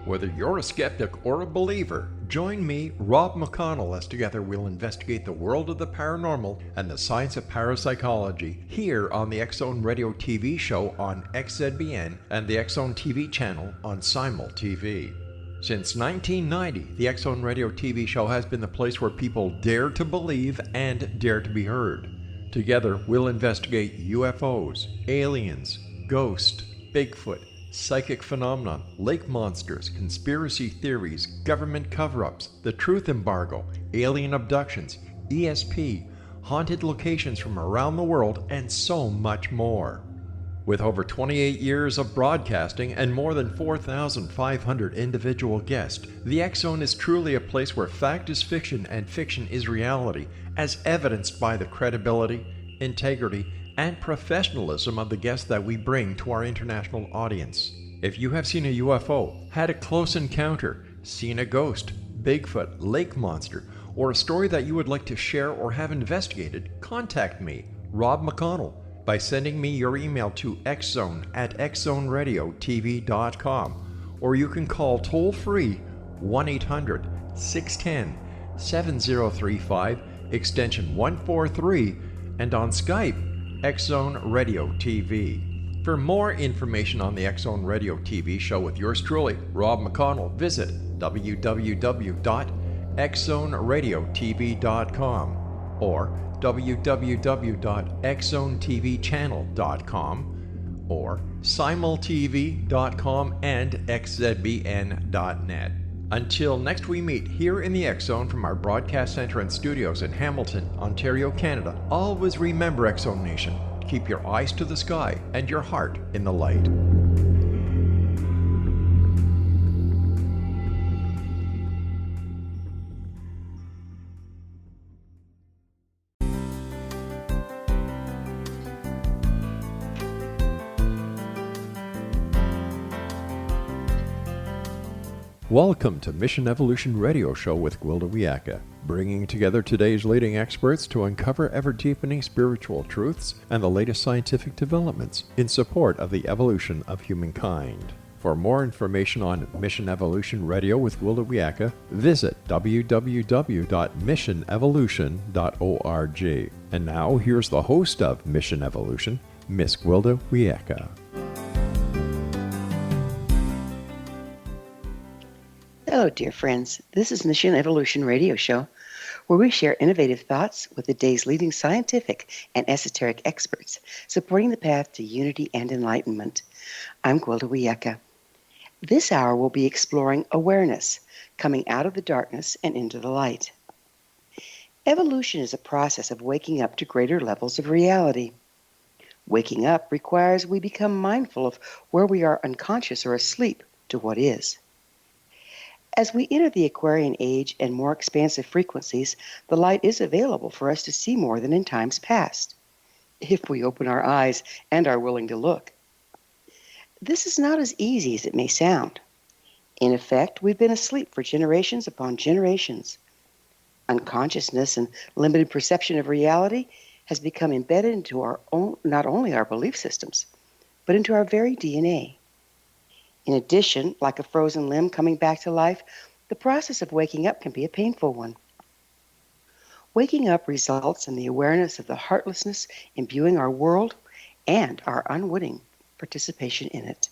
Whether you're a skeptic or a believer, join me, Rob McConnell, as together we'll investigate the world of the paranormal and the science of parapsychology here on the X-Zone Radio TV show on XZBN and the X-Zone TV channel on Simul TV. Since 1990, the X-Zone Radio TV show has been the place where people dare to believe and dare to be heard. Together, we'll investigate UFOs, aliens, ghosts, Bigfoot, psychic phenomena, lake monsters, conspiracy theories, government cover-ups, the truth embargo, alien abductions, ESP, haunted locations from around the world, and so much more. With over 28 years of broadcasting and more than 4,500 individual guests, the X-Zone is truly a place where fact is fiction and fiction is reality, as evidenced by the credibility, integrity, and professionalism of the guests that we bring to our international audience. If you have seen a UFO, had a close encounter, seen a ghost, Bigfoot, lake monster, or a story that you would like to share or have investigated, contact me, Rob McConnell, by sending me your email to xzone@xzoneradiotv.com, or you can call toll-free 1-800-610-7035, extension 143, and on Skype, X-Zone Radio TV. For more information on the X-Zone Radio TV show with yours truly, Rob McConnell, visit www.xzoneradiotv.com or www.xzonetvchannel.com or simultv.com and xzbn.net. Until next we meet here in the X-Zone from our broadcast center and studios in Hamilton, Ontario, Canada, always remember, X-Zone Nation, keep your eyes to the sky and your heart in the light. Welcome to Mission Evolution Radio Show with Gwilda Wiyaka, bringing together today's leading experts to uncover ever-deepening spiritual truths and the latest scientific developments in support of the evolution of humankind. For more information on Mission Evolution Radio with Gwilda Wiyaka, visit www.missionevolution.org. And now, here's the host of Mission Evolution, Miss Gwilda Wiyaka. Hello, dear friends. This is Mission Evolution Radio Show, where we share innovative thoughts with the day's leading scientific and esoteric experts, supporting the path to unity and enlightenment. I'm Gwilda Wiyaka. This hour we'll be exploring awareness, coming out of the darkness and into the light. Evolution is a process of waking up to greater levels of reality. Waking up requires we become mindful of where we are unconscious or asleep to what is. As we enter the Aquarian age and more expansive frequencies, the light is available for us to see more than in times past, if we open our eyes and are willing to look. This is not as easy as it may sound. In effect, we've been asleep for generations upon generations. Unconsciousness and limited perception of reality has become embedded into our own, not only our belief systems, but into our very DNA. In addition, like a frozen limb coming back to life, the process of waking up can be a painful one. Waking up results in the awareness of the heartlessness imbuing our world and our unwitting participation in it.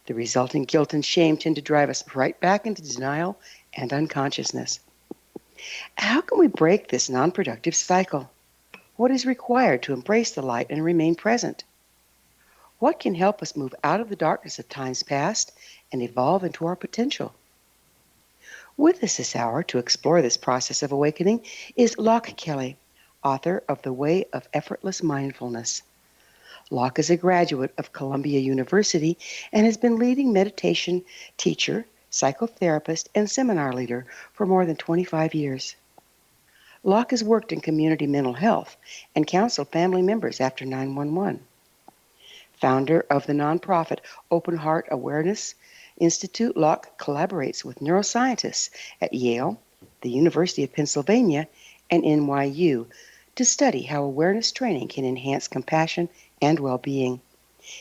The resulting guilt and shame tend to drive us right back into denial and unconsciousness. How can we break this non-productive cycle? What is required to embrace the light and remain present? What can help us move out of the darkness of times past and evolve into our potential? With us this hour to explore this process of awakening is Loch Kelly, author of The Way of Effortless Mindfulness. Loch is a graduate of Columbia University and has been leading meditation teacher, psychotherapist, and seminar leader for more than 25 years. Loch has worked in community mental health and counseled family members after 911. Founder of the nonprofit Open Heart Awareness Institute, Loch collaborates with neuroscientists at Yale, the University of Pennsylvania, and NYU to study how awareness training can enhance compassion and well-being.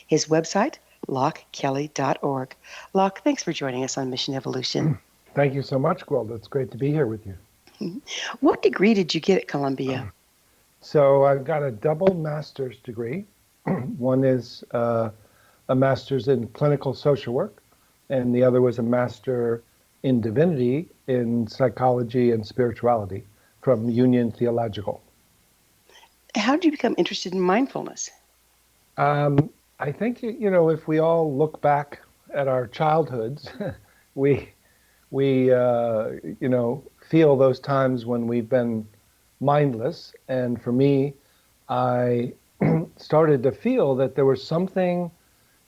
His website, lochkelly.org. Loch, thanks for joining us on Mission Evolution. Thank you so much, Gwilda. It's great to be here with you. What degree did you get at Columbia? So I've got a double master's degree. One is a master's in clinical social work, and the other was a master in divinity in psychology and spirituality from Union Theological. How did you become interested in mindfulness? I think, if we all look back at our childhoods, we feel those times when we've been mindless. And for me, I started to feel that there was something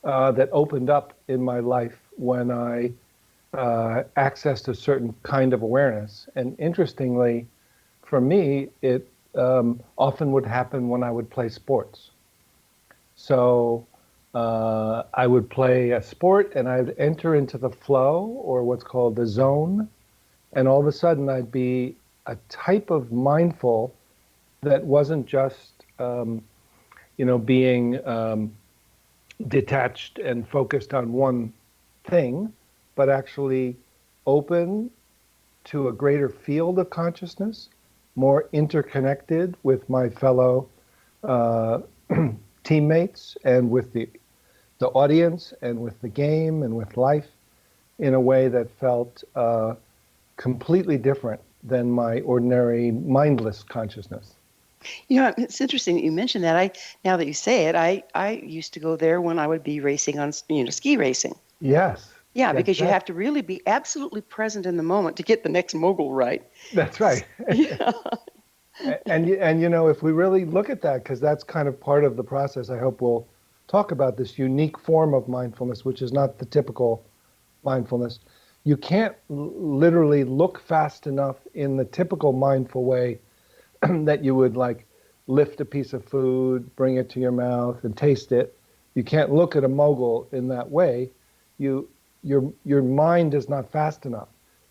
that opened up in my life when I accessed a certain kind of awareness. And interestingly, for me, it often would happen when I would play sports. So I would play a sport and I'd enter into the flow, or what's called the zone. And all of a sudden I'd be a type of mindful that wasn't just, being detached and focused on one thing, but actually open to a greater field of consciousness, more interconnected with my fellow teammates and with the audience and with the game and with life in a way that felt completely different than my ordinary mindless consciousness. It's interesting that you mentioned that. Now that you say it, I used to go there when I would be racing on, ski racing. Yes. Yeah, because you have to really be absolutely present in the moment to get the next mogul right. That's right. Yeah. And if we really look at that, because that's kind of part of the process, I hope we'll talk about this unique form of mindfulness, which is not the typical mindfulness. You can't literally look fast enough in the typical mindful way that you would like lift a piece of food, bring it to your mouth and taste it. You can't look at a mogul in that way. Your mind is not fast enough.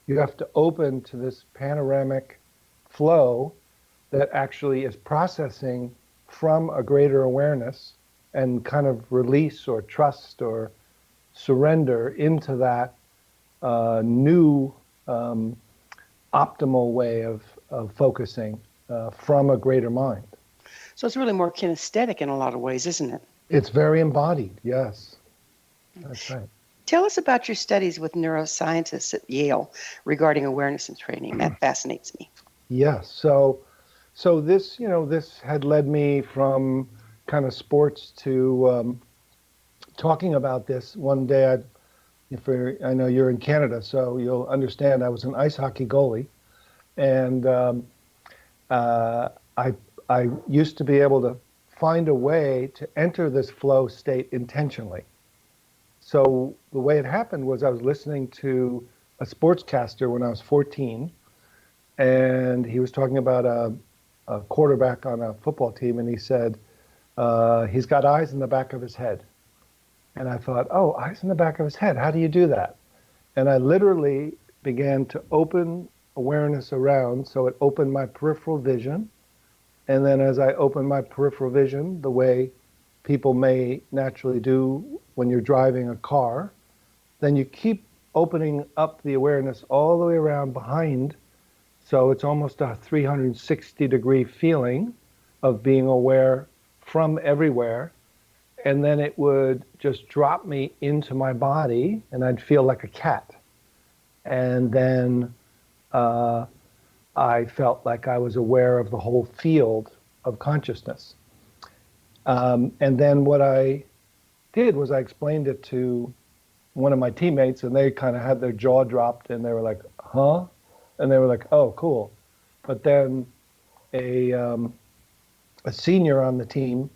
You have to open to this panoramic flow that actually is processing from a greater awareness and kind of release or trust or surrender into that new optimal way of focusing from a greater mind. So it's really more kinesthetic in a lot of ways, isn't it? It's very embodied, yes. That's right. Tell us about your studies with neuroscientists at Yale regarding awareness and training. That fascinates me. Yes. So this, this had led me from kind of sports to talking about this. One day, I know you're in Canada, so you'll understand I was an ice hockey goalie, and I used to be able to find a way to enter this flow state intentionally. So the way it happened was I was listening to a sportscaster when I was 14, and he was talking about a quarterback on a football team, and he said, he's got eyes in the back of his head. And I thought, oh, eyes in the back of his head, how do you do that? And I literally began to open awareness around, so it opened my peripheral vision. And then as I opened my peripheral vision, the way people may naturally do when you're driving a car, then you keep opening up the awareness all the way around behind. So it's almost a 360-degree feeling of being aware from everywhere. And then it would just drop me into my body, and I'd feel like a cat. And then I felt like I was aware of the whole field of consciousness. And then what I did was I explained it to one of my teammates, and they kind of had their jaw dropped, and they were like, huh? And they were like, oh, cool. But then a senior on the team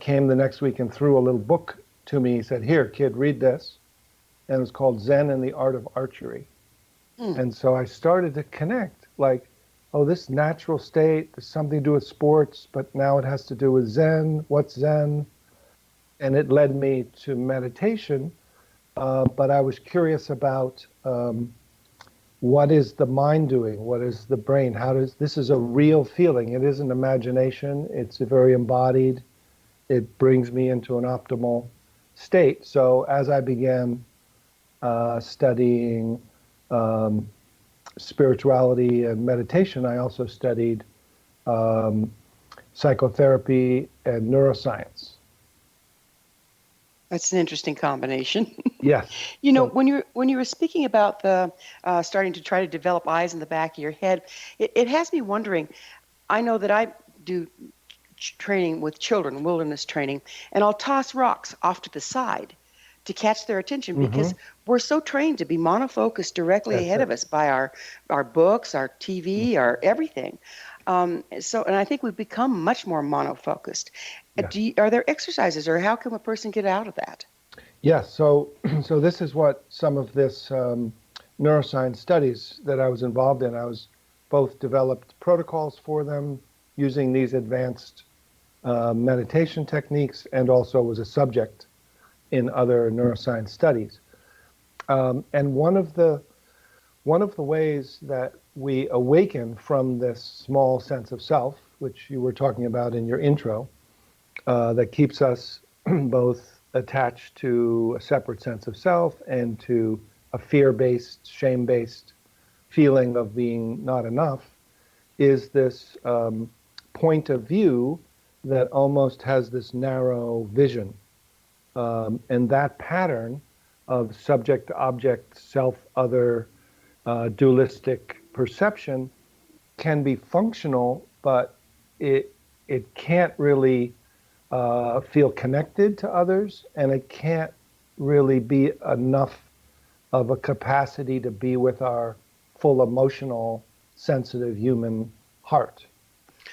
came the next week and threw a little book to me. He said, here, kid, read this. And it was called Zen and the Art of Archery. And so I started to connect, like, oh, this natural state, there's something to do with sports, but now it has to do with Zen. What's Zen? And it led me to meditation. But I was curious about what is the mind doing? What is the brain? This is a real feeling. It isn't imagination. It's very embodied. It brings me into an optimal state. So as I began studying spirituality and meditation, I also studied psychotherapy and neuroscience. That's an interesting combination. Yes. You know, So, when you were speaking about the starting to try to develop eyes in the back of your head, it has me wondering. I know that I do training with children, wilderness training, and I'll toss rocks off to the side to catch their attention because we're so trained to be monofocused directly that's ahead it. of us by our books, our TV, our everything. And I think we've become much more monofocused. Yes. Are there exercises, or how can a person get out of that? Yes. So, so this is what some of this neuroscience studies that I was involved in. I was both developed protocols for them using these advanced meditation techniques, and also was a subject in other neuroscience studies. And one of the ways that we awaken from this small sense of self, which you were talking about in your intro, that keeps us both attached to a separate sense of self and to a fear-based, shame-based feeling of being not enough, is this point of view that almost has this narrow vision. And that pattern of subject to object, self-other, dualistic perception can be functional, but it can't really feel connected to others, and it can't really be enough of a capacity to be with our full emotional, sensitive human heart.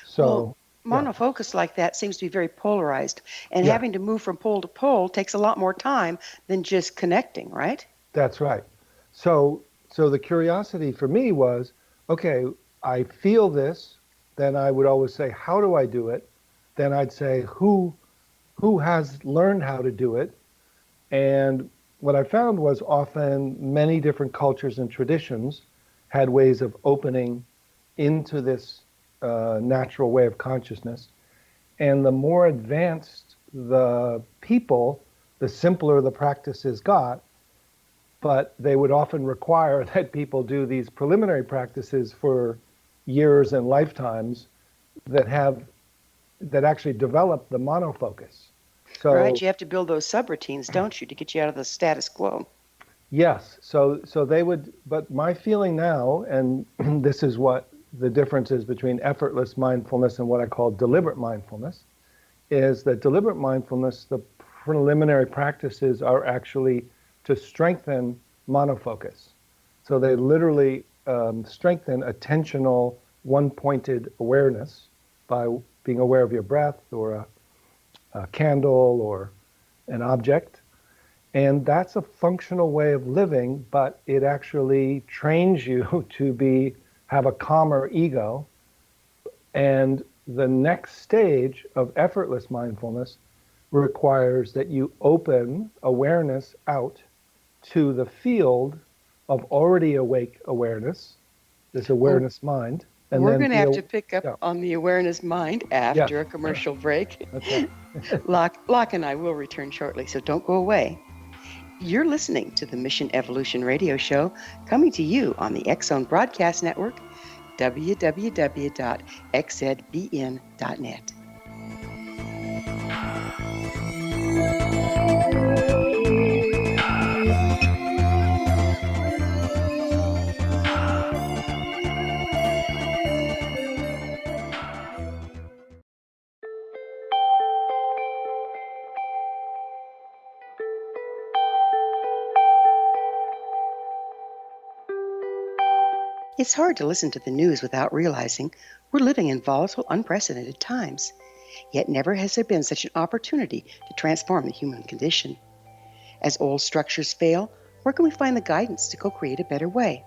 So, monofocus like that seems to be very polarized, and yeah, having to move from pole to pole takes a lot more time than just connecting, right? that's right. So the curiosity for me was, okay, I feel this, then I would always say, how do I do it? Then I'd say, who has learned how to do it? And what I found was often many different cultures and traditions had ways of opening into this natural way of consciousness. And the more advanced the people, the simpler the practices got. But they would often require that people do these preliminary practices for years and lifetimes that actually develop the monofocus. So, Right, you have to build those subroutines, don't you, to get you out of the status quo? yes, so they would, but my feeling now, and this is what the difference is between effortless mindfulness and what I call deliberate mindfulness, is that deliberate mindfulness, the preliminary practices are actually to strengthen monofocus. So they literally strengthen attentional, one-pointed awareness by being aware of your breath or a candle or an object. And that's a functional way of living, but it actually trains you to have a calmer ego. And the next stage of effortless mindfulness requires that you open awareness out to the field of already awake awareness, this awareness mind. And We're then going to have to pick up yeah, on the awareness mind after yes, a commercial break. okay. Locke and I will return shortly, so don't go away. You're listening to the Mission Evolution Radio Show, coming to you on the X-Zone Broadcast Network, www.xzbn.net. It's hard to listen to the news without realizing we're living in volatile, unprecedented times. Yet never has there been such an opportunity to transform the human condition. As old structures fail, where can we find the guidance to co-create a better way?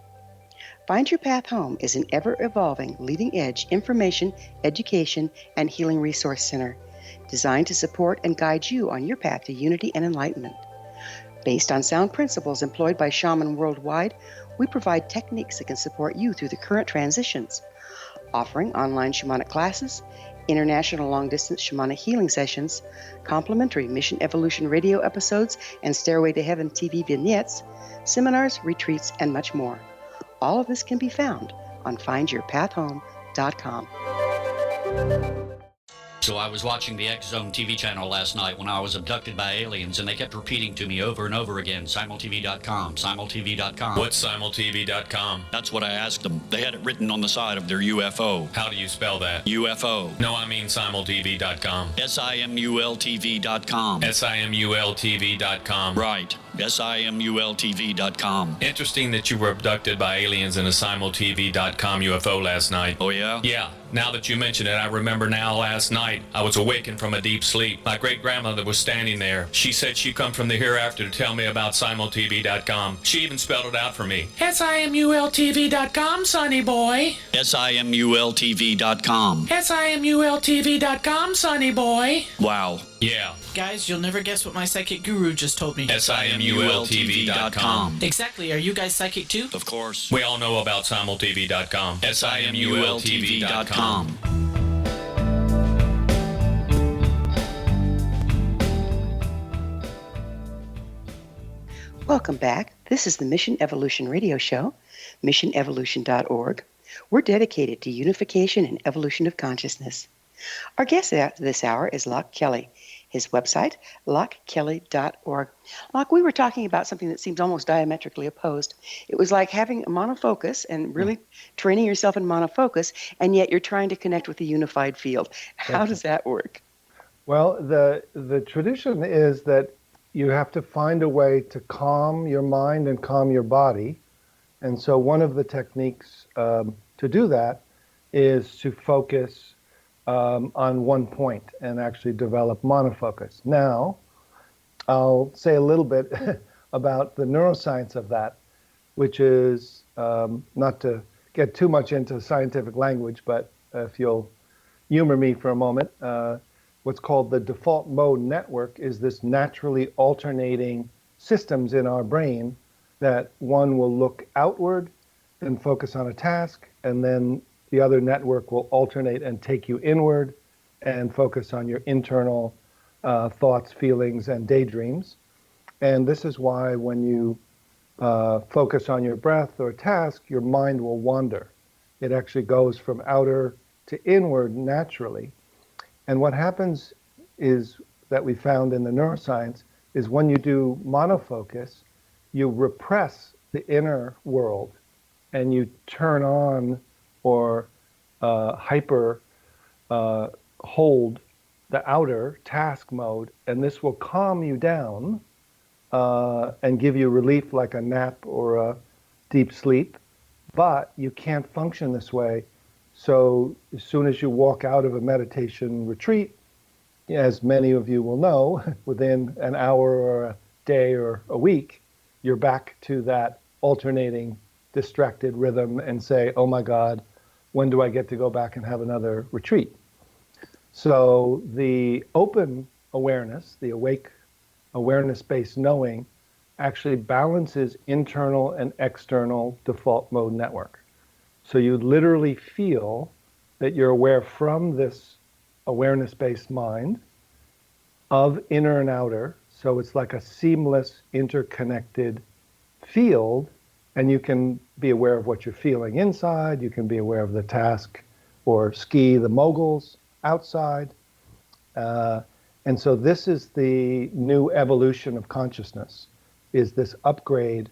Find Your Path Home is an ever-evolving, leading-edge information, education, and healing resource center designed to support and guide you on your path to unity and enlightenment. Based on sound principles employed by shaman worldwide, we provide techniques that can support you through the current transitions, offering online shamanic classes, international long-distance shamanic healing sessions, complimentary Mission Evolution radio episodes and Stairway to Heaven TV vignettes, seminars, retreats, and much more. All of this can be found on findyourpathhome.com. So I was watching the X Zone TV channel last night when I was abducted by aliens, and they kept repeating to me over and over again, simultv.com, simultv.com. What's simultv.com? That's what I asked them. They had it written on the side of their UFO. How do you spell that? UFO. No, I mean simultv.com. simultv.com. simultv.com. Right. simultv.com. Interesting that you were abducted by aliens in a simultv.com UFO last night. Oh, yeah? Yeah. Now that you mention it, I remember now last night I was awakened from a deep sleep. My great-grandmother was standing there. She said she'd come from the hereafter to tell me about simultv.com. She even spelled it out for me. simultv.com, sonny boy. simultv.com. simultv.com, sonny boy. Wow. Yeah. Guys, you'll never guess what my psychic guru just told me. simultv.com. Exactly. Are you guys psychic too? Of course. We all know about simultv.com. simultv.com. Welcome back. This is the Mission Evolution Radio Show, missionevolution.org. We're dedicated to unification and evolution of consciousness. Our guest this hour is Loch Kelly. His website, lochkelly.org. Loch, we were talking about something that seems almost diametrically opposed. It was like having a monofocus and really training yourself in monofocus, and yet you're trying to connect with the unified field. How does that work? Well, the tradition is that you have to find a way to calm your mind and calm your body. And so one of the techniques to do that is to focus on one point and actually develop monofocus. Now, I'll say a little bit about the neuroscience of that, which is not to get too much into scientific language, but if you'll humor me for a moment, what's called the default mode network is this naturally alternating systems in our brain that one will look outward and focus on a task, and then the other network will alternate and take you inward and focus on your internal thoughts, feelings, and daydreams. And this is why when you focus on your breath or task, your mind will wander. It actually goes from outer to inward naturally. And what happens is that we found in the neuroscience is when you do monofocus, you repress the inner world and you turn on or hyper hold the outer task mode, and this will calm you down and give you relief like a nap or a deep sleep, but you can't function this way. So as soon as you walk out of a meditation retreat, as many of you will know, within an hour or a day or a week, you're back to that alternating distracted rhythm and say, oh my God, when do I get to go back and have another retreat? So the open awareness, the awake awareness-based knowing, actually balances internal and external default mode network. So you literally feel that you're aware from this awareness-based mind of inner and outer. So it's like a seamless, interconnected field, and you can be aware of what you're feeling inside. You can be aware of the task or ski the moguls outside. And so this is the new evolution of consciousness, is this upgrade.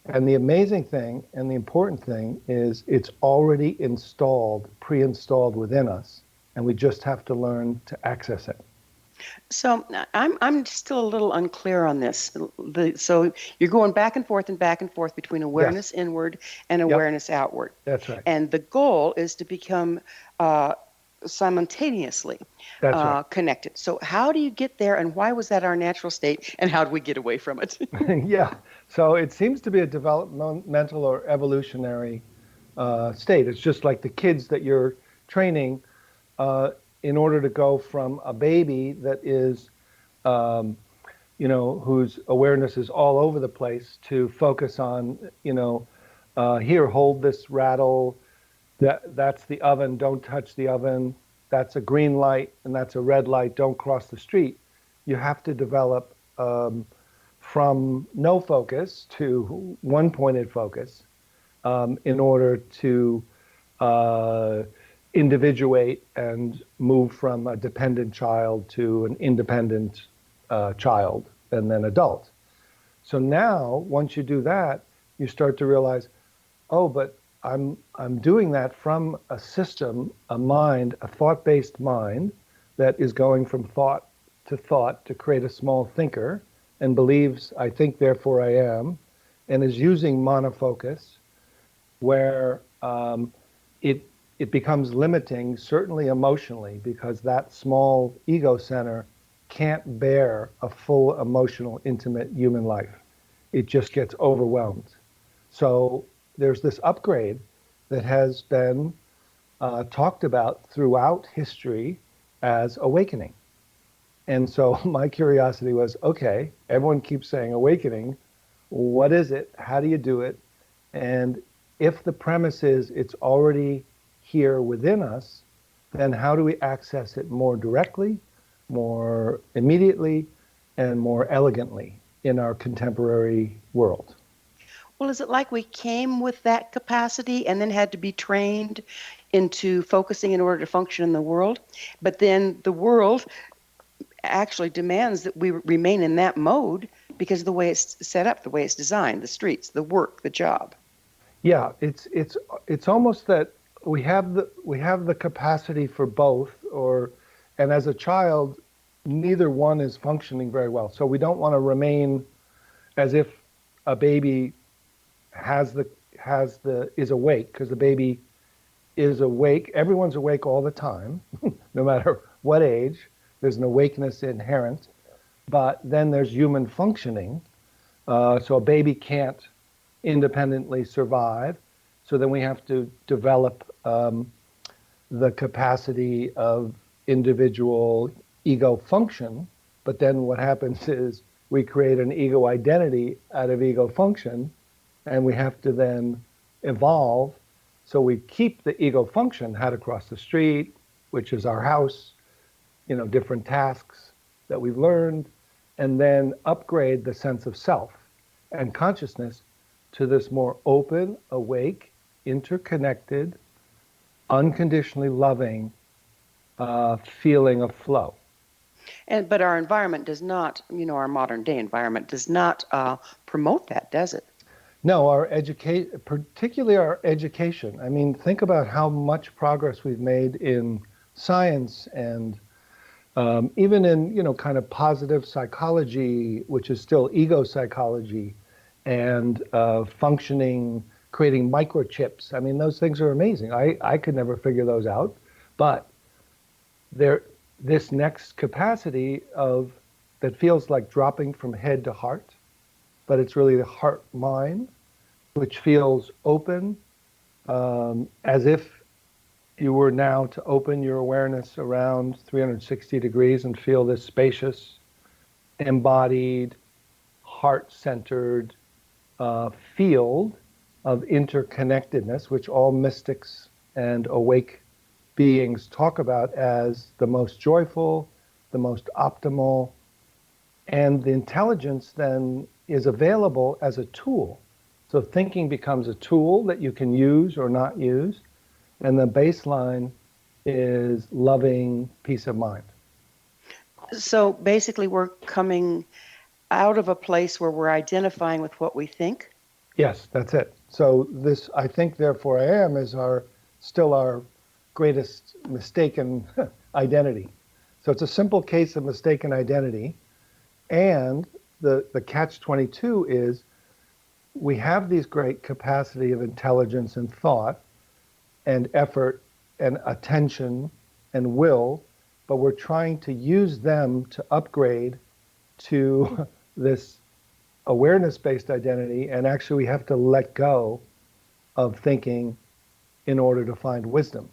And the amazing thing and the important thing is it's already installed, pre-installed within us, and we just have to learn to access it. So I'm still a little unclear on this. So you're going back and forth between awareness inward and awareness outward. That's right. And the goal is to become simultaneously connected. So how do you get there, and why was that our natural state, and how do we get away from it? Yeah. So it seems to be a developmental or evolutionary state. It's just like the kids that you're training in order to go from a baby that is, whose awareness is all over the place, to focus on, here, hold this rattle, that's the oven, don't touch the oven, that's a green light and that's a red light, don't cross the street. You have to develop from no focus to one-pointed focus in order to individuate and move from a dependent child to an independent child and then adult. So now, once you do that, you start to realize, oh, but I'm doing that from a system, a mind, a thought-based mind that is going from thought to create a small thinker and believes, I think, therefore I am, and is using monofocus, where it becomes limiting, certainly emotionally, because that small ego center can't bear a full emotional, intimate human life. It just gets overwhelmed. So there's this upgrade that has been talked about throughout history as awakening. And so my curiosity was, okay, everyone keeps saying awakening. What is it? How do you do it? And if the premise is it's already here within us, then how do we access it more directly, more immediately, and more elegantly in our contemporary world? Well, is it like we came with that capacity and then had to be trained into focusing in order to function in the world? But then the world actually demands that we remain in that mode because of the way it's set up, the way it's designed, the streets, the work, the job. Yeah, it's almost that we have the capacity for both, and as a child, neither one is functioning very well. So we don't want to remain as if a baby is awake, because the baby is awake. Everyone's awake all the time, no matter what age. There's an awakeness inherent, but then there's human functioning. So a baby can't independently survive. So then we have to develop the capacity of individual ego function. But then what happens is we create an ego identity out of ego function, and we have to then evolve. So we keep the ego function, how to cross the street, which is our house, different tasks that we've learned, and then upgrade the sense of self and consciousness to this more open, awake, interconnected, unconditionally loving feeling of flow. But our environment does not, our modern day environment does not promote that, does it? No, particularly our education. I mean, think about how much progress we've made in science and even in, kind of positive psychology, which is still ego psychology, and functioning, creating microchips. I mean, those things are amazing. I could never figure those out. But this next capacity that feels like dropping from head to heart, but it's really the heart-mind, which feels open, as if you were now to open your awareness around 360 degrees and feel this spacious, embodied, heart-centered field of interconnectedness, which all mystics and awake beings talk about as the most joyful, the most optimal, and the intelligence then is available as a tool. So thinking becomes a tool that you can use or not use, and the baseline is loving peace of mind. So basically we're coming out of a place where we're identifying with what we think? Yes, that's it. So this, I think, therefore I am, is still our greatest mistaken identity. So it's a simple case of mistaken identity. And the catch-22 is we have these great capacity of intelligence and thought and effort and attention and will, but we're trying to use them to upgrade to this awareness-based identity, and actually we have to let go of thinking in order to find wisdom.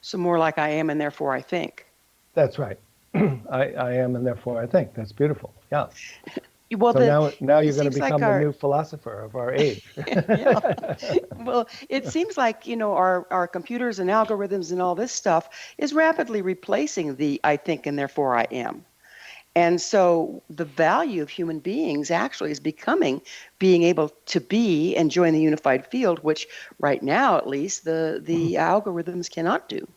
So more like I am and therefore I think. That's right. I am and therefore I think. That's beautiful. Yeah. Well, So now it you're going to seems like become the new philosopher of our age. yeah. Well, it seems like, our computers and algorithms and all this stuff is rapidly replacing the I think and therefore I am. And so the value of human beings actually is becoming being able to be and join the unified field, which right now, at least, the algorithms cannot do.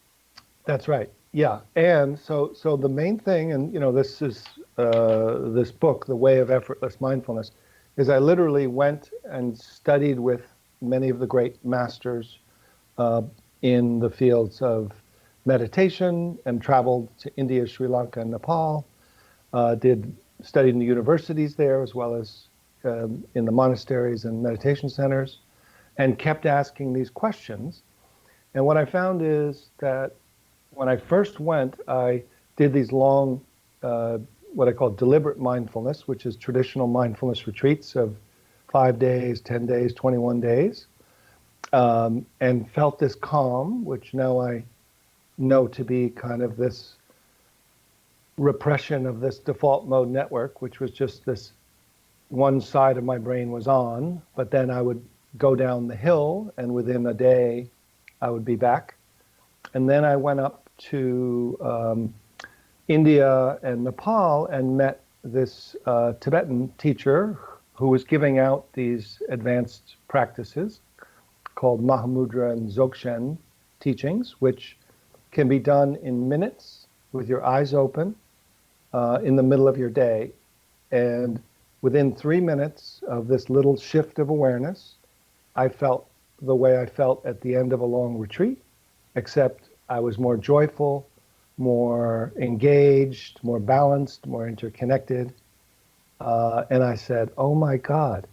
That's right. Yeah. And so the main thing, and this is this book, The Way of Effortless Mindfulness, is I literally went and studied with many of the great masters in the fields of meditation and traveled to India, Sri Lanka, and Nepal. Studied in the universities there as well as in the monasteries and meditation centers, and kept asking these questions. And what I found is that when I first went, I did these long, what I call deliberate mindfulness, which is traditional mindfulness retreats of 5 days, 10 days, 21 days, and felt this calm, which now I know to be kind of this repression of this default mode network, which was just this one side of my brain was on, but then I would go down the hill and within a day I would be back. And then I went up to India and Nepal and met this Tibetan teacher who was giving out these advanced practices called Mahamudra and Dzogchen teachings, which can be done in minutes with your eyes open in the middle of your day. And within 3 minutes of this little shift of awareness, I felt the way I felt at the end of a long retreat, except I was more joyful, more engaged, more balanced, more interconnected. And I said, oh my God,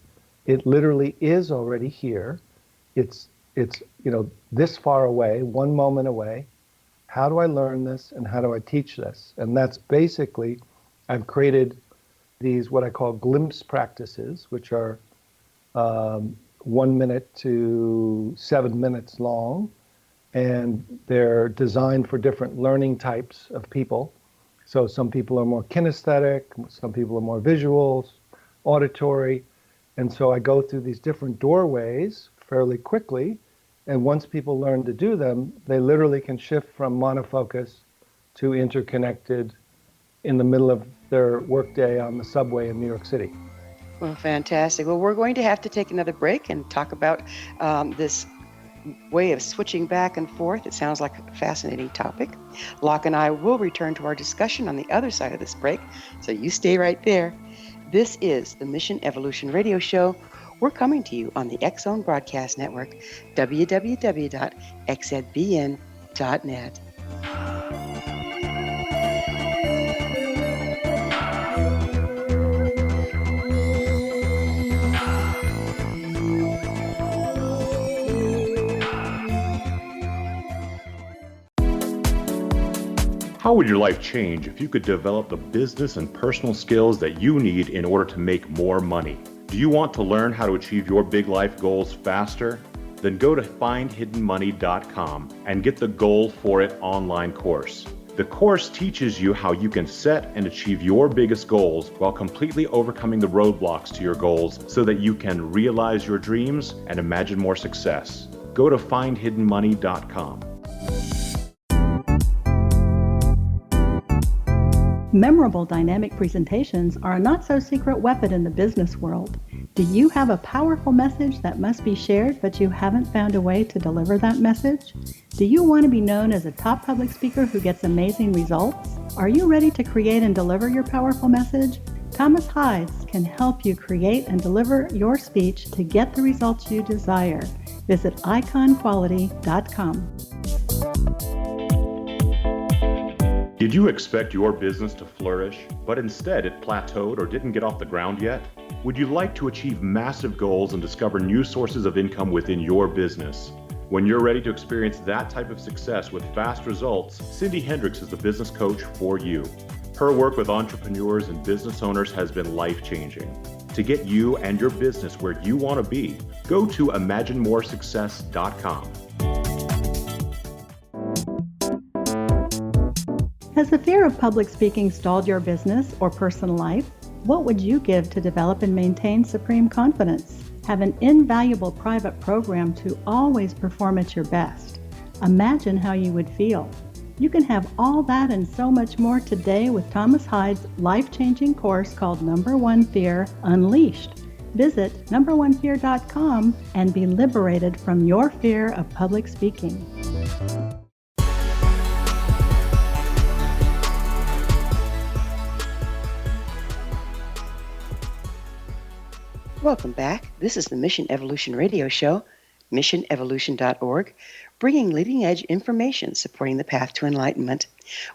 it literally is already here. It's this far away, one moment away. How do I learn this and how do I teach this? And that's basically, I've created these what I call glimpse practices, which are 1 minute to 7 minutes long. And they're designed for different learning types of people. So some people are more kinesthetic, some people are more visuals, auditory. And so I go through these different doorways fairly quickly. And once people learn to do them, they literally can shift from monofocus to interconnected in the middle of their workday on the subway in New York City. Well, fantastic. Well, we're going to have to take another break and talk about this way of switching back and forth. It sounds like a fascinating topic. Locke and I will return to our discussion on the other side of this break, so you stay right there. This is the Mission Evolution Radio Show. We're coming to you on the X-Zone Broadcast Network, www.xzbn.net. How would your life change if you could develop the business and personal skills that you need in order to make more money? Do you want to learn how to achieve your big life goals faster? Then go to findhiddenmoney.com and get the Goal for It online course. The course teaches you how you can set and achieve your biggest goals while completely overcoming the roadblocks to your goals so that you can realize your dreams and imagine more success. Go to findhiddenmoney.com. Memorable dynamic presentations are a not-so-secret weapon in the business world. Do you have a powerful message that must be shared, but you haven't found a way to deliver that message? Do you want to be known as a top public speaker who gets amazing results? Are you ready to create and deliver your powerful message? Thomas Hides can help you create and deliver your speech to get the results you desire. Visit iconquality.com. Did you expect your business to flourish, but instead it plateaued or didn't get off the ground yet? Would you like to achieve massive goals and discover new sources of income within your business? When you're ready to experience that type of success with fast results, Cindy Hendricks is the business coach for you. Her work with entrepreneurs and business owners has been life-changing. To get you and your business where you want to be, go to imaginemoresuccess.com. Has the fear of public speaking stalled your business or personal life? What would you give to develop and maintain supreme confidence? Have an invaluable private program to always perform at your best. Imagine how you would feel. You can have all that and so much more today with Thomas Hyde's life-changing course called Number One Fear Unleashed. Visit numberonefear.com and be liberated from your fear of public speaking. Welcome back. This is the Mission Evolution Radio Show, missionevolution.org, bringing leading-edge information supporting the path to enlightenment.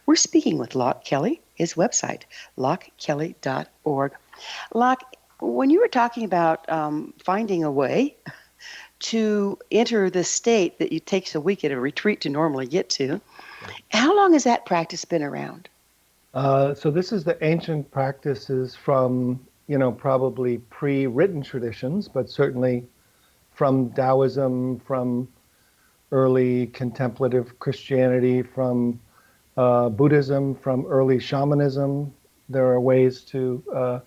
We're speaking with Loch Kelly, his website, lochkelly.org. Loch, when you were talking about finding a way to enter the state that it takes a week at a retreat to normally get to, how long has that practice been around? So this is the ancient practices from, probably pre-written traditions, but certainly from Taoism, from early contemplative Christianity, from Buddhism, from early shamanism. There are ways to,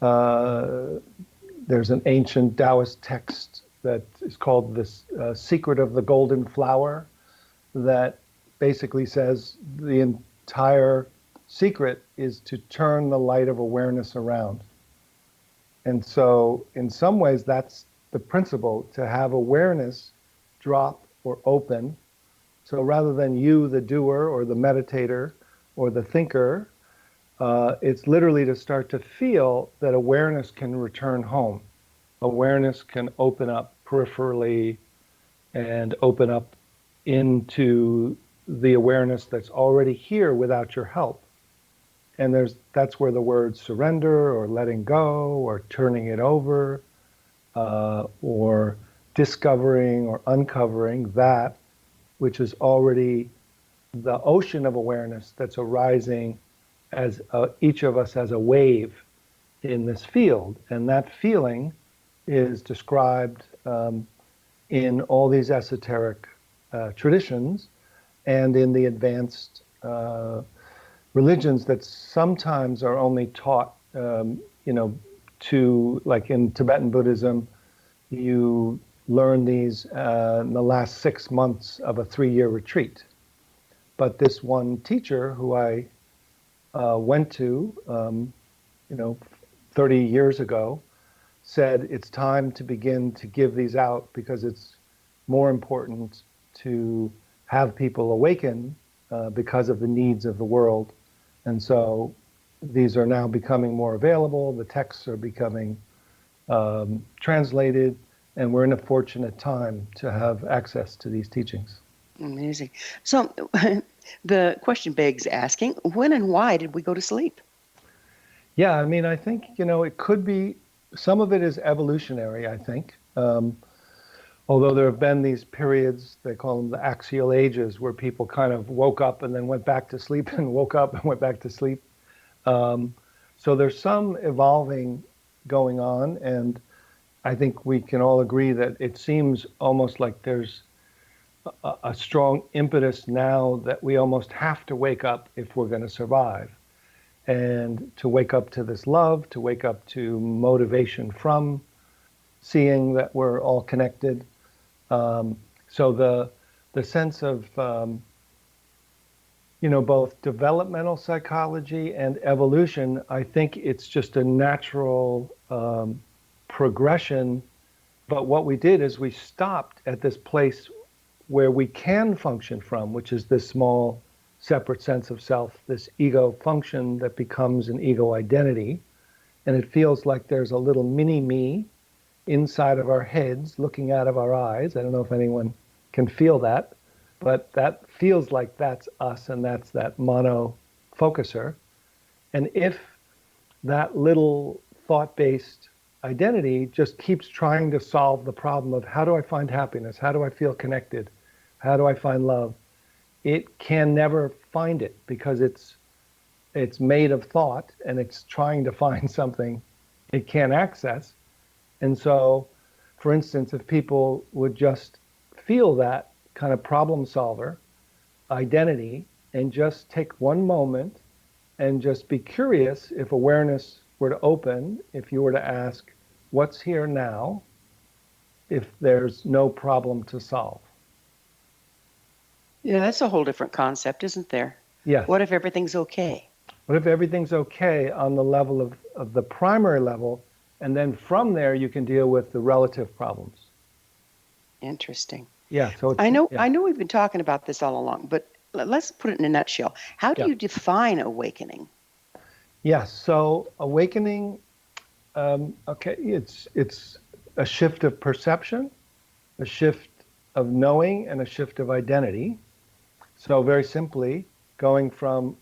there's an ancient Taoist text that is called the Secret of the Golden Flower that basically says the entire secret is to turn the light of awareness around. And so in some ways, that's the principle, to have awareness drop or open. So rather than you, the doer or the meditator or the thinker, it's literally to start to feel that awareness can return home. Awareness can open up peripherally and open up into the awareness that's already here without your help. And that's where the words surrender or letting go or turning it over or discovering or uncovering that which is already the ocean of awareness that's arising as each of us as a wave in this field. And that feeling is described in all these esoteric traditions and in the advanced religions that sometimes are only taught, to, like in Tibetan Buddhism, you learn these in the last 6 months of a 3-year retreat. But this one teacher who I went to, 30 years ago, said it's time to begin to give these out because it's more important to have people awaken because of the needs of the world. And so these are now becoming more available. The texts are becoming translated, and we're in a fortunate time to have access to these teachings. Amazing. So the question begs asking, when and why did we go to sleep? Yeah, I mean, I think, it could be, some of it is evolutionary, I think. Although there have been these periods, they call them the axial ages, where people kind of woke up and then went back to sleep and woke up and went back to sleep. So there's some evolving going on, and I think we can all agree that it seems almost like there's a strong impetus now that we almost have to wake up if we're going to survive. And to wake up to this love, to wake up to motivation from seeing that we're all connected. So the sense of, both developmental psychology and evolution, I think it's just a natural progression. But what we did is we stopped at this place where we can function from, which is this small separate sense of self, this ego function that becomes an ego identity. And it feels like there's a little mini me inside of our heads looking out of our eyes. I don't know if anyone can feel that, but that feels like that's us, and that's that mono focuser. And if that little thought-based identity just keeps trying to solve the problem of how do I find happiness? How do I feel connected? How do I find love? It can never find it because it's made of thought, and it's trying to find something it can't access. And so, for instance, if people would just feel that kind of problem solver identity and just take one moment and just be curious if awareness were to open, if you were to ask, what's here now if there's no problem to solve? Yeah, that's a whole different concept, isn't there? Yes. What if everything's okay? What if everything's okay on the level of the primary level, and then from there you can deal with the relative problems? Interesting. Yeah. So it's, I know yeah. we've been talking about this all along, but let's put it in a nutshell. How do Yeah. you define awakening? Yes. So awakening, okay, it's a shift of perception, a shift of knowing, and a shift of identity. So very simply, going from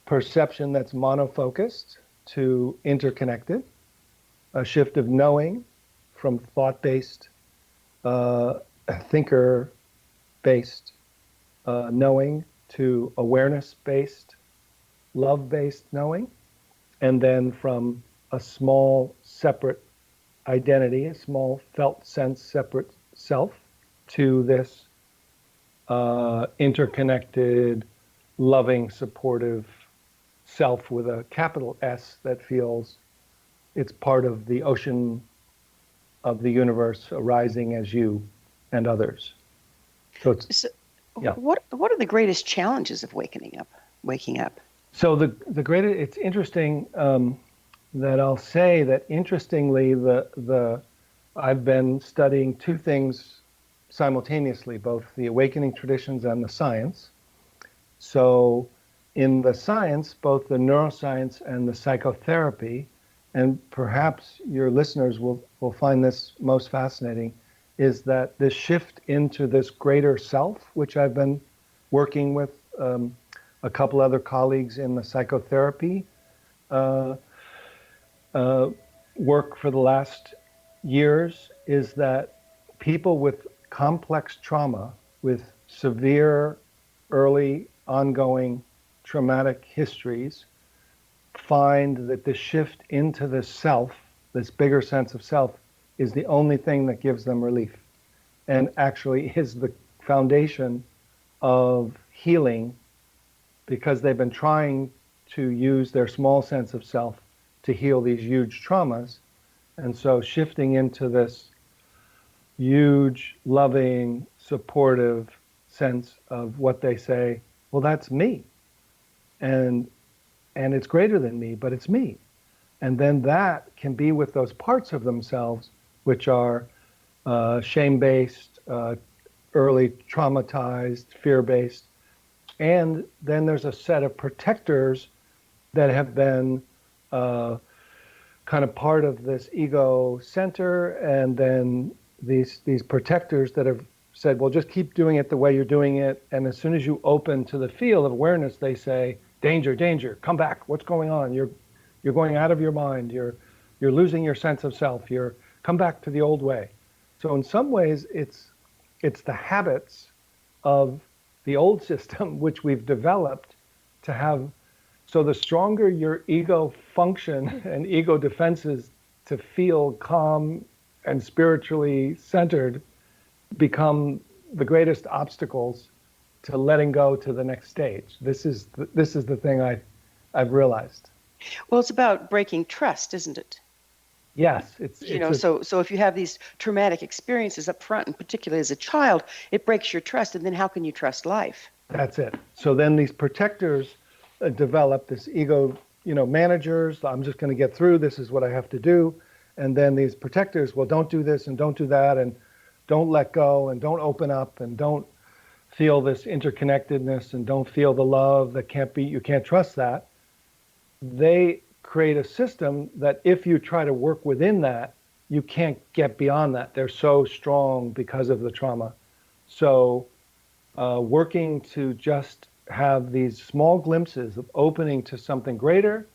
perception that's monofocused to interconnected, a shift of knowing from thought-based, thinker-based knowing to awareness-based, love-based knowing, and then from a small separate identity, a small felt sense separate self, to this interconnected, loving, supportive self with a capital S that feels it's part of the ocean of the universe arising as you and others. So it's, yeah. What are the greatest challenges of waking up? So the greatest, it's interesting that I'll say that interestingly, I've been studying two things simultaneously, both the awakening traditions and the science. So in the science, both the neuroscience and the psychotherapy, and perhaps your listeners will find this most fascinating, is that this shift into this greater self, which I've been working with a couple other colleagues in the psychotherapy work for the last years, is that people with complex trauma, with severe early ongoing traumatic histories, find that the shift into this self, this bigger sense of self, is the only thing that gives them relief, and actually is the foundation of healing, because they've been trying to use their small sense of self to heal these huge traumas. And so shifting into this huge, loving, supportive sense of what they say, well, that's me. And it's greater than me, but it's me. And then that can be with those parts of themselves which are shame-based, early traumatized, fear-based. And then there's a set of protectors that have been kind of part of this ego center, and then these protectors that have said, well, just keep doing it the way you're doing it. And as soon as you open to the field of awareness, they say, danger, danger, come back. What's going on? You're going out of your mind. You're losing your sense of self. Come back to the old way. So in some ways, it's the habits of the old system which we've developed to have. So the stronger your ego function and ego defenses to feel calm and spiritually centered become the greatest obstacles to letting go to the next stage. This is the thing I've realized. Well, it's about breaking trust, isn't it? Yes, so if you have these traumatic experiences up front, and particularly as a child, it breaks your trust, and then how can you trust life? That's it. So then these protectors develop this ego, managers. I'm just going to get through. This is what I have to do. And then these protectors, well, don't do this and don't do that, and don't let go, and don't open up, and don't feel this interconnectedness, and don't feel the love that you can't trust that. They create a system that if you try to work within that, you can't get beyond that. They're so strong because of the trauma. So working to just have these small glimpses of opening to something greater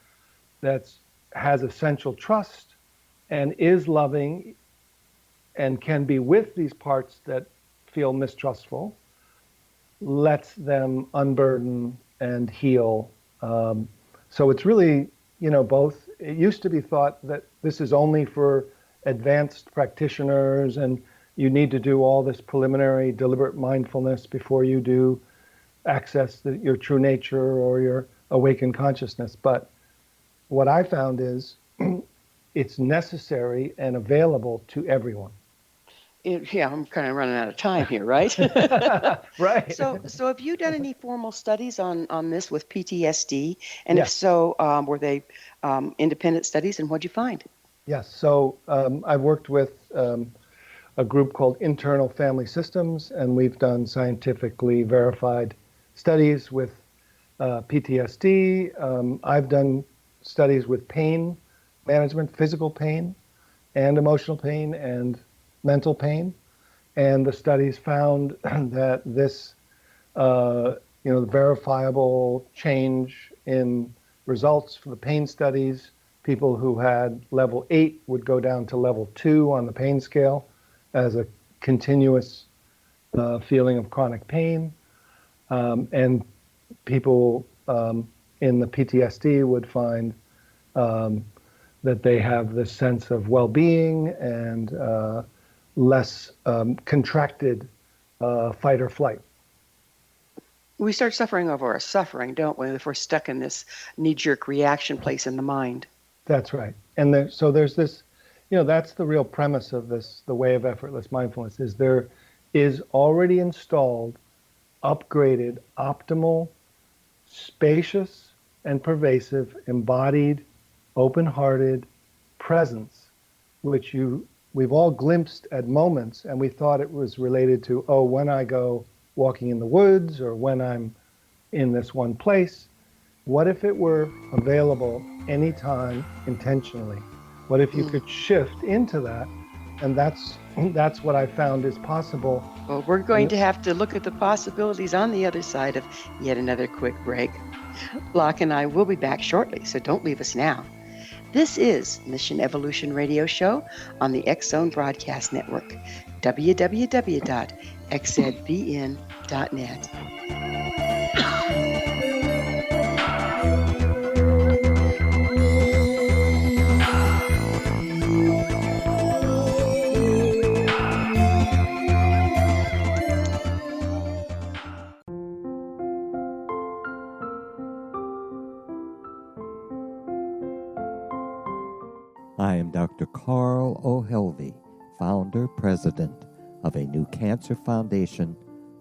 that has essential trust and is loving and can be with these parts that feel mistrustful, lets them unburden and heal. So it's really, both. It used to be thought that this is only for advanced practitioners and you need to do all this preliminary deliberate mindfulness before you do access your true nature or your awakened consciousness. But what I found is it's necessary and available to everyone. Yeah, I'm kind of running out of time here, right? Right. So have you done any formal studies on this with PTSD? And if Yes. so, were they independent studies, and what'd you find? Yes. So I've worked with a group called Internal Family Systems, and we've done scientifically verified studies with PTSD. I've done studies with pain management, physical pain, and emotional pain, and mental pain. And the studies found that this, the verifiable change in results for the pain studies, people who had level 8 would go down to level 2 on the pain scale as a continuous feeling of chronic pain. And people in the PTSD would find that they have this sense of well-being and less contracted fight or flight. We start suffering over our suffering, don't we, if we're stuck in this knee-jerk reaction place in the mind. That's right. And so there's this, that's the real premise of this, the Way of Effortless Mindfulness, is there is already installed, upgraded, optimal, spacious, and pervasive, embodied, open-hearted presence, which we've all glimpsed at moments, and we thought it was related to, when I go walking in the woods or when I'm in this one place. What if it were available anytime intentionally? What if you could shift into that? And that's what I found is possible. Well, we're going to have to look at the possibilities on the other side of yet another quick break. Locke and I will be back shortly, so don't leave us now. This is Mission Evolution Radio Show on the X-Zone Broadcast Network, www.xzbn.net. I am Dr. Carl O'Helvey, founder, president of a new cancer foundation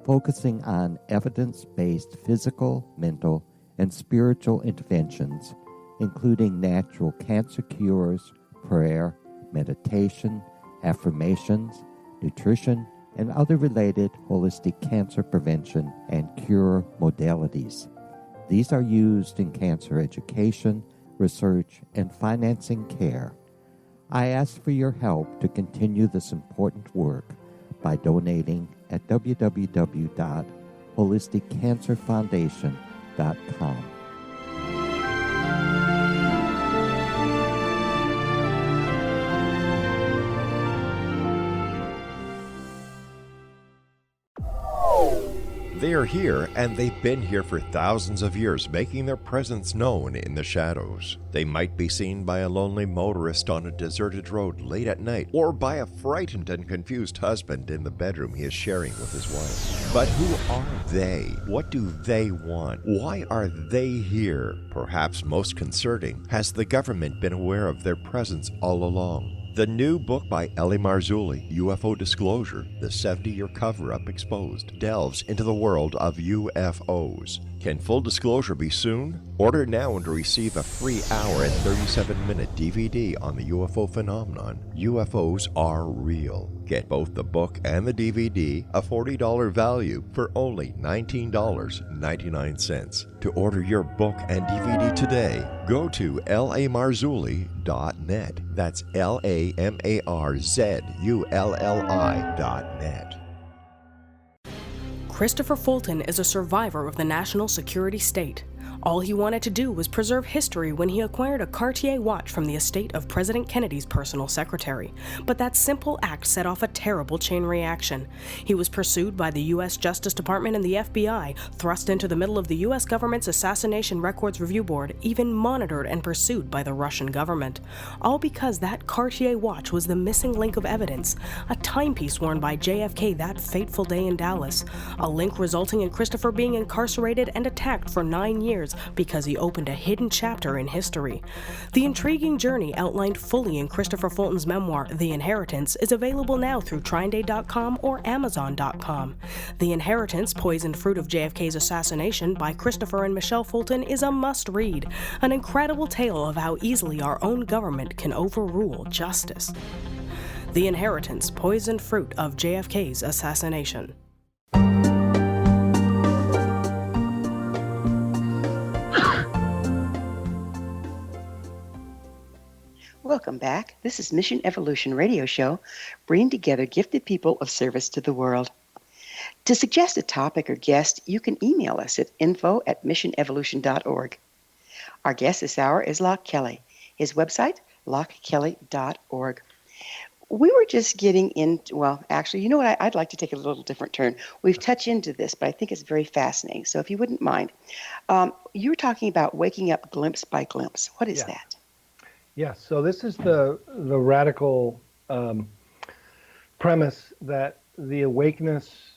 focusing on evidence-based physical, mental, and spiritual interventions, including natural cancer cures, prayer, meditation, affirmations, nutrition, and other related holistic cancer prevention and cure modalities. These are used in cancer education, research, and financing care. I ask for your help to continue this important work by donating at www.holisticcancerfoundation.com. They are here, and they've been here for thousands of years, making their presence known in the shadows. They might be seen by a lonely motorist on a deserted road late at night, or by a frightened and confused husband in the bedroom he is sharing with his wife. But who are they? What do they want? Why are they here? Perhaps most concerning, has the government been aware of their presence all along? The new book by Ellie Marzulli, UFO Disclosure, the 70-year cover-up exposed, delves into the world of UFOs. Can full disclosure be soon? Order now and receive a free hour and 37-minute DVD on the UFO phenomenon. UFOs are real. Get both the book and the DVD, a $40 value, for only $19.99. To order your book and DVD today, go to lamarzulli.net. That's LAMARZULLI.net. Christopher Fulton is a survivor of the national security state. All he wanted to do was preserve history when he acquired a Cartier watch from the estate of President Kennedy's personal secretary. But that simple act set off a terrible chain reaction. He was pursued by the U.S. Justice Department and the FBI, thrust into the middle of the U.S. government's Assassination Records Review Board, even monitored and pursued by the Russian government. All because that Cartier watch was the missing link of evidence, a timepiece worn by JFK that fateful day in Dallas, a link resulting in Christopher being incarcerated and attacked for 9 years years because he opened a hidden chapter in history. The intriguing journey outlined fully in Christopher Fulton's memoir, The Inheritance, is available now through TrineDay.com or Amazon.com. The Inheritance, Poisoned Fruit of JFK's Assassination by Christopher and Michelle Fulton is a must-read, an incredible tale of how easily our own government can overrule justice. The Inheritance, Poisoned Fruit of JFK's Assassination. Welcome back. This is Mission Evolution Radio Show, bringing together gifted people of service to the world. To suggest a topic or guest, you can email us at info@missionevolution.org. Our guest this hour is Loch Kelly. His website, lochkelly.org. We were just getting into, well, actually, you know what? I'd like to take a little different turn. We've touched into this, but I think it's very fascinating. So if you wouldn't mind, you were talking about waking up glimpse by glimpse. What is that? Yes, so this is the radical premise that the awakeness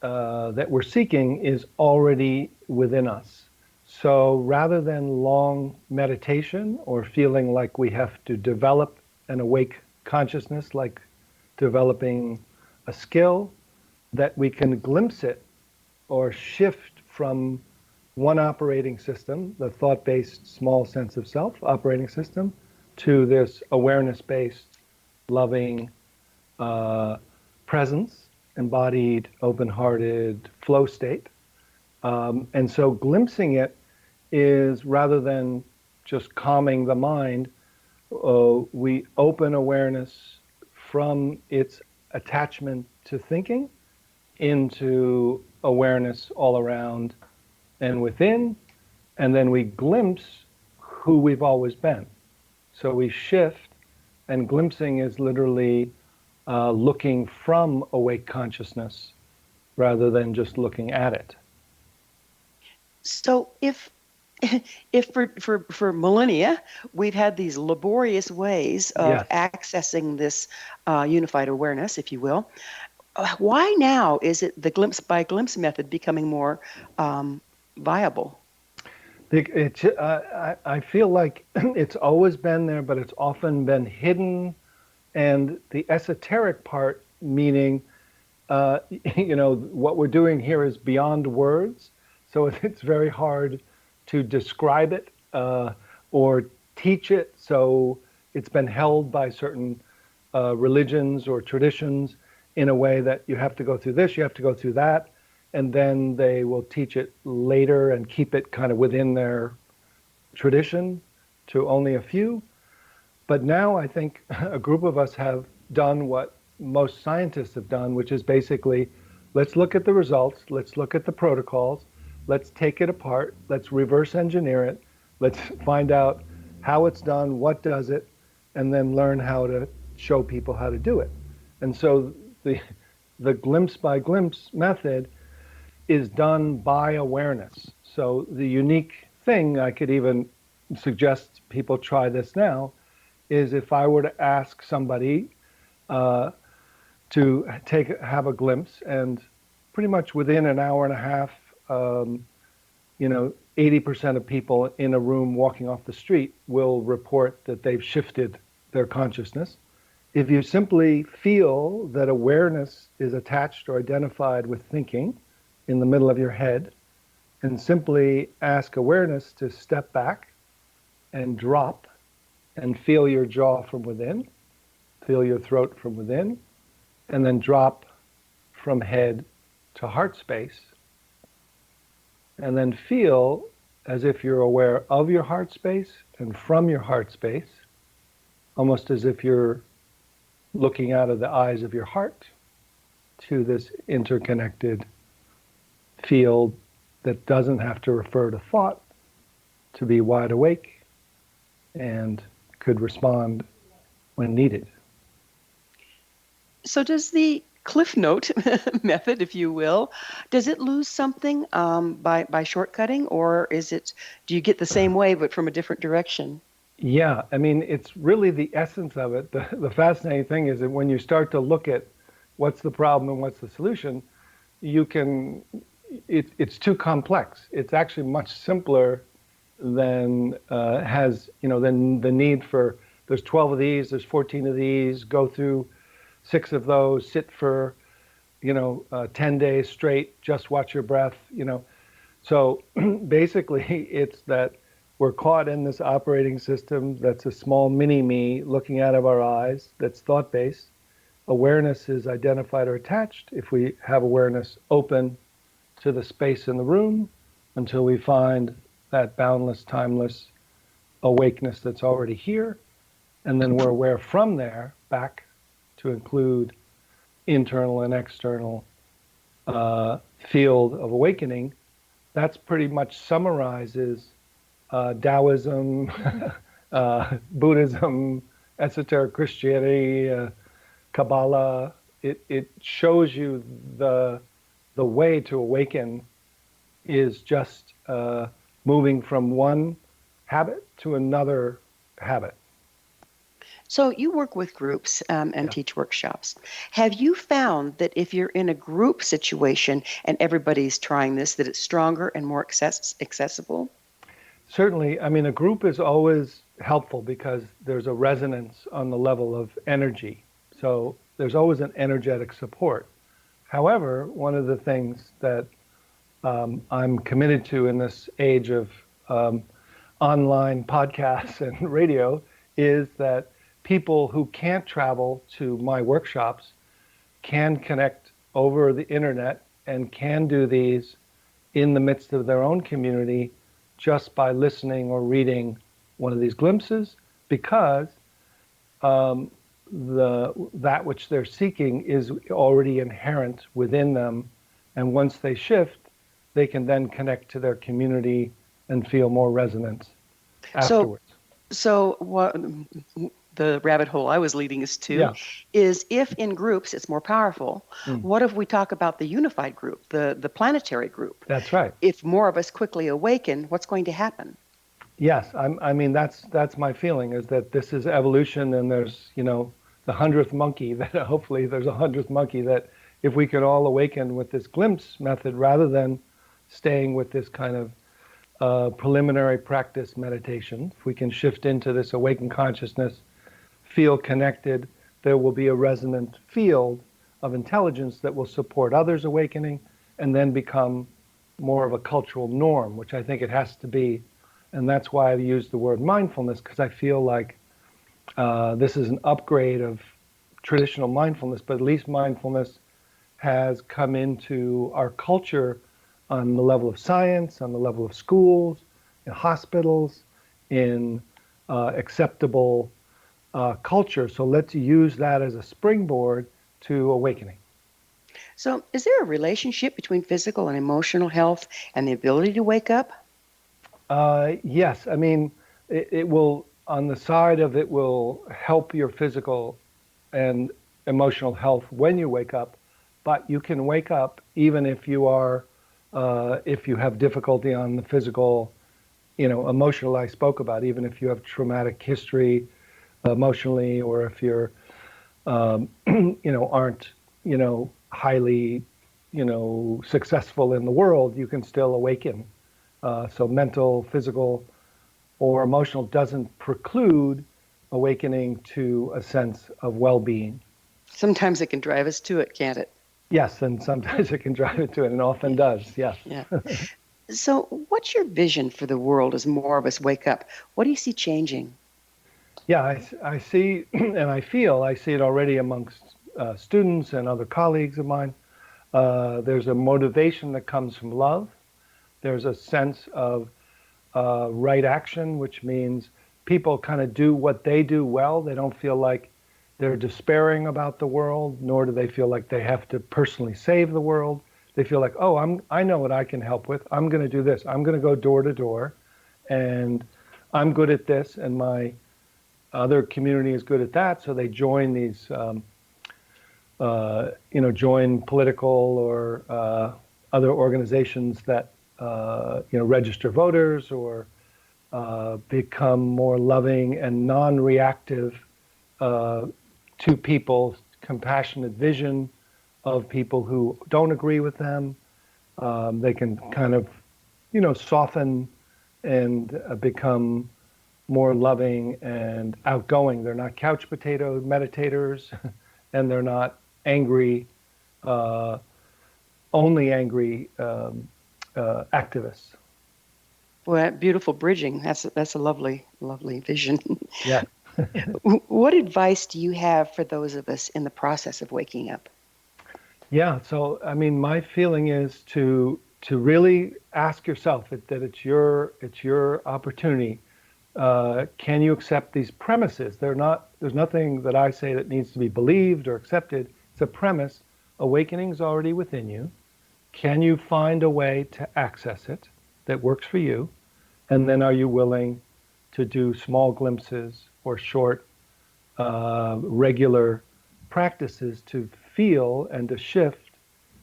that we're seeking is already within us. So rather than long meditation or feeling like we have to develop an awake consciousness, like developing a skill, that we can glimpse it or shift from one operating system, the thought-based small sense of self operating system, to this awareness-based, loving presence, embodied, open-hearted flow state. And so glimpsing it is, rather than just calming the mind, we open awareness from its attachment to thinking into awareness all around and within, and then we glimpse who we've always been. So we shift, and glimpsing is literally looking from awake consciousness rather than just looking at it. So if for millennia we've had these laborious ways of accessing this unified awareness, if you will, why now is it the glimpse by glimpse method becoming more viable? I feel like it's always been there, but it's often been hidden. And the esoteric part, meaning, what we're doing here is beyond words. So it's very hard to describe it or teach it. So it's been held by certain religions or traditions in a way that you have to go through this, you have to go through that. And then they will teach it later and keep it kind of within their tradition to only a few. But now I think a group of us have done what most scientists have done, which is basically, let's look at the results, let's look at the protocols, let's take it apart, let's reverse engineer it, let's find out how it's done, what does it, and then learn how to show people how to do it. And so the glimpse by glimpse method is done by awareness. So the unique thing, I could even suggest people try this now, is if I were to ask somebody to have a glimpse, and pretty much within an hour and a half, 80% of people in a room walking off the street will report that they've shifted their consciousness. If you simply feel that awareness is attached or identified with thinking in the middle of your head, and simply ask awareness to step back and drop and feel your jaw from within, feel your throat from within, and then drop from head to heart space. And then feel as if you're aware of your heart space and from your heart space, almost as if you're looking out of the eyes of your heart to this interconnected field that doesn't have to refer to thought, to be wide awake and could respond when needed. So does the Cliff Note method, if you will, does it lose something by shortcutting, or do you get the same way but from a different direction? Yeah, I mean, it's really the essence of it. The fascinating thing is that when you start to look at what's the problem and what's the solution, it's too complex. It's actually much simpler then has, then the need for, there's 12 of these, there's 14 of these, go through 6 of those, sit for, 10 days straight, just watch your breath, So basically it's that we're caught in this operating system that's a small mini me looking out of our eyes, that's thought-based. Awareness is identified or attached. If we have awareness open to the space in the room until we find that boundless, timeless awakeness that's already here, and then we're aware from there back to include internal and external field of awakening, that's pretty much summarizes Taoism, Buddhism, esoteric Christianity, Kabbalah. It shows you the way to awaken is just moving from one habit to another habit. So you work with groups and teach workshops. Have you found that if you're in a group situation and everybody's trying this, that it's stronger and more accessible? Certainly. I mean, a group is always helpful because there's a resonance on the level of energy. So there's always an energetic support. However, one of the things that I'm committed to in this age of online podcasts and radio is that people who can't travel to my workshops can connect over the internet and can do these in the midst of their own community just by listening or reading one of these glimpses, because that which they're seeking is already inherent within them. And once they shift, they can then connect to their community and feel more resonance afterwards. So what the rabbit hole I was leading us to is, if in groups it's more powerful, what if we talk about the unified group, the planetary group? That's right. If more of us quickly awaken, what's going to happen? Yes, I mean that's my feeling, is that this is evolution, and there's the 100th monkey, that hopefully there's a 100th monkey, that if we can all awaken with this glimpse method rather than staying with this kind of preliminary practice meditation, if we can shift into this awakened consciousness, feel connected, there will be a resonant field of intelligence that will support others awakening and then become more of a cultural norm, which I think it has to be. And that's why I use the word mindfulness, because I feel like this is an upgrade of traditional mindfulness, but at least mindfulness has come into our culture on the level of science, on the level of schools, in hospitals, in acceptable culture. So let's use that as a springboard to awakening. So is there a relationship between physical and emotional health and the ability to wake up? Yes. I mean, it will, on the side of it will help your physical and emotional health when you wake up, but you can wake up even if you are, if you have difficulty on the physical, emotional I spoke about, even if you have traumatic history emotionally, or if you're, aren't, highly, successful in the world, you can still awaken. So mental, physical, or emotional doesn't preclude awakening to a sense of well-being. Sometimes it can drive us to it, can't it? Yes, and sometimes it can drive it to it, and often does, yes. Yeah. So what's your vision for the world as more of us wake up? What do you see changing? Yeah, I see, and I see it already amongst students and other colleagues of mine. There's a motivation that comes from love. There's a sense of right action, which means people kind of do what they do well. They don't feel like they're despairing about the world, nor do they feel like they have to personally save the world. They feel like, oh, I know what I can help with. I'm going to do this. I'm going to go door to door, and I'm good at this, and my other community is good at that. So they join these, join political or other organizations that, register voters, or become more loving and non-reactive to people's compassionate vision of people who don't agree with them. They can kind of, soften become more loving and outgoing. They're not couch potato meditators, and they're not angry, only angry activists. Well, beautiful bridging. That's a lovely, lovely vision. Yeah. What advice do you have for those of us in the process of waking up? Yeah. So, I mean, my feeling is to really ask yourself that it's your opportunity. Can you accept these premises? There's nothing that I say that needs to be believed or accepted. It's a premise. Awakening's already within you. Can you find a way to access it that works for you? And then are you willing to do small glimpses or short, regular practices to feel and to shift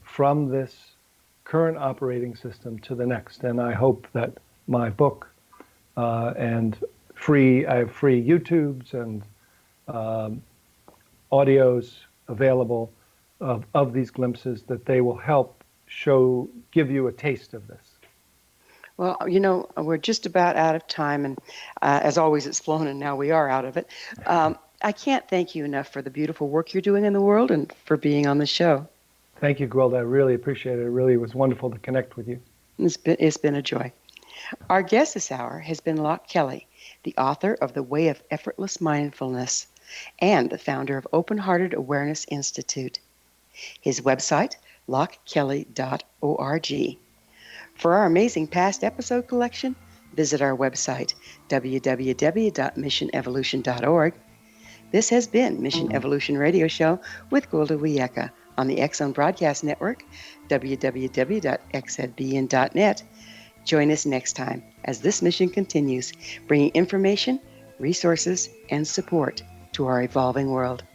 from this current operating system to the next? And I hope that my book and I have free YouTubes and audios available of these glimpses, that they will help give you a taste of this. Well, we're just about out of time, and as always, it's flown, and now we are out of it. I can't thank you enough for the beautiful work you're doing in the world and for being on the show. Thank you, Gwilda. I really appreciate it. It really was wonderful to connect with you. It's been a joy. Our guest this hour has been Loch Kelly, the author of The Way of Effortless Mindfulness and the founder of Open Hearted Awareness Institute. His website, lochkelly.org. For our amazing past episode collection, visit our website, www.missionevolution.org. This has been Mission Evolution Radio Show with Gwilda Wiyaka on the X Zone Broadcast Network, www.xzbn.net. Join us next time as this mission continues, bringing information, resources, and support to our evolving world.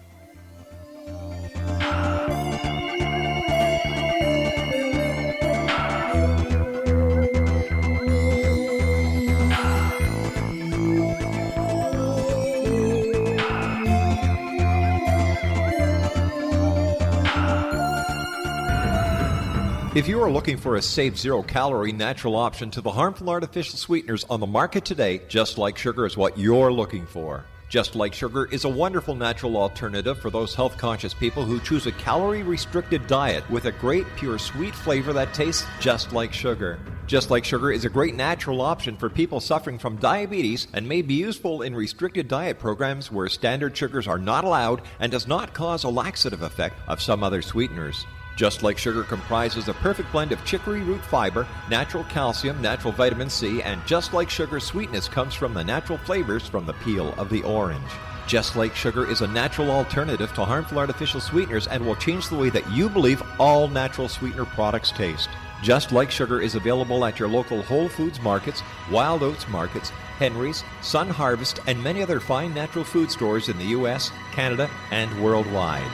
If you are looking for a safe, zero-calorie natural option to the harmful artificial sweeteners on the market today, Just Like Sugar is what you're looking for. Just Like Sugar is a wonderful natural alternative for those health-conscious people who choose a calorie-restricted diet with a great, pure, sweet flavor that tastes just like sugar. Just Like Sugar is a great natural option for people suffering from diabetes and may be useful in restricted diet programs where standard sugars are not allowed and does not cause a laxative effect of some other sweeteners. Just Like Sugar comprises a perfect blend of chicory root fiber, natural calcium, natural vitamin C, and Just Like Sugar's sweetness comes from the natural flavors from the peel of the orange. Just Like Sugar is a natural alternative to harmful artificial sweeteners and will change the way that you believe all natural sweetener products taste. Just Like Sugar is available at your local Whole Foods markets, Wild Oats markets, Henry's, Sun Harvest, and many other fine natural food stores in the U.S., Canada, and worldwide.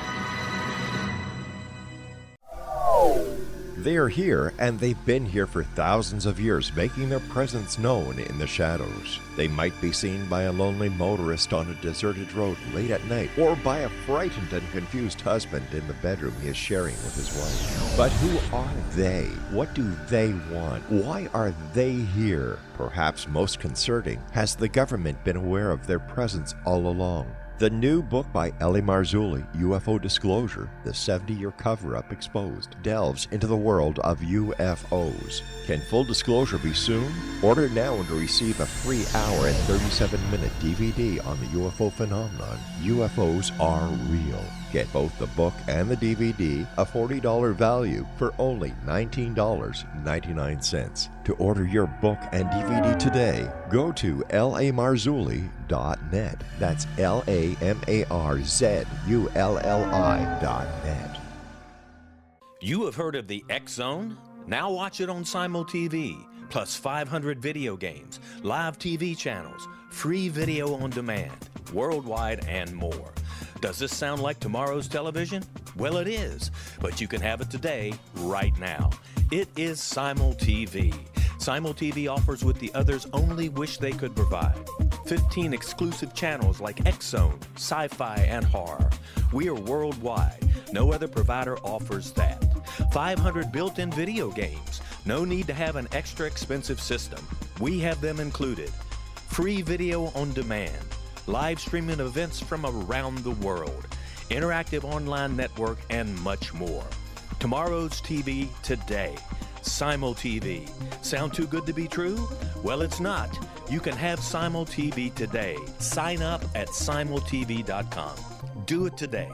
They are here, and they've been here for thousands of years, making their presence known in the shadows. They might be seen by a lonely motorist on a deserted road late at night, or by a frightened and confused husband in the bedroom he is sharing with his wife. But who are they? What do they want? Why are they here? Perhaps most concerning, has the government been aware of their presence all along? The new book by Ellie Marzulli, UFO Disclosure, the 70-year cover-up exposed, delves into the world of UFOs. Can full disclosure be soon? Order now and receive a free hour and 37-minute DVD on the UFO phenomenon. UFOs are real. Get both the book and the DVD, a $40 value, for only $19.99. To order your book and DVD today, go to lamarzulli.net. That's LAMARZULLI.net. You have heard of the X Zone? Now watch it on Simul TV, plus 500 video games, live TV channels, free video on demand, worldwide, and more. Does this sound like tomorrow's television? Well, it is, but you can have it today, right now. It is Simul TV. Simul TV offers what the others only wish they could provide. 15 exclusive channels like X Zone, sci-fi, and horror. We are worldwide. No other provider offers that. 500 built-in video games, No need to have an extra expensive system. We have them included. Free video on demand, live streaming events from around the world, interactive online network, and much more. Tomorrow's TV today. Simul TV. Sound too good to be true? Well, it's not. You can have Simul TV today. Sign up at simultv.com. Do it today.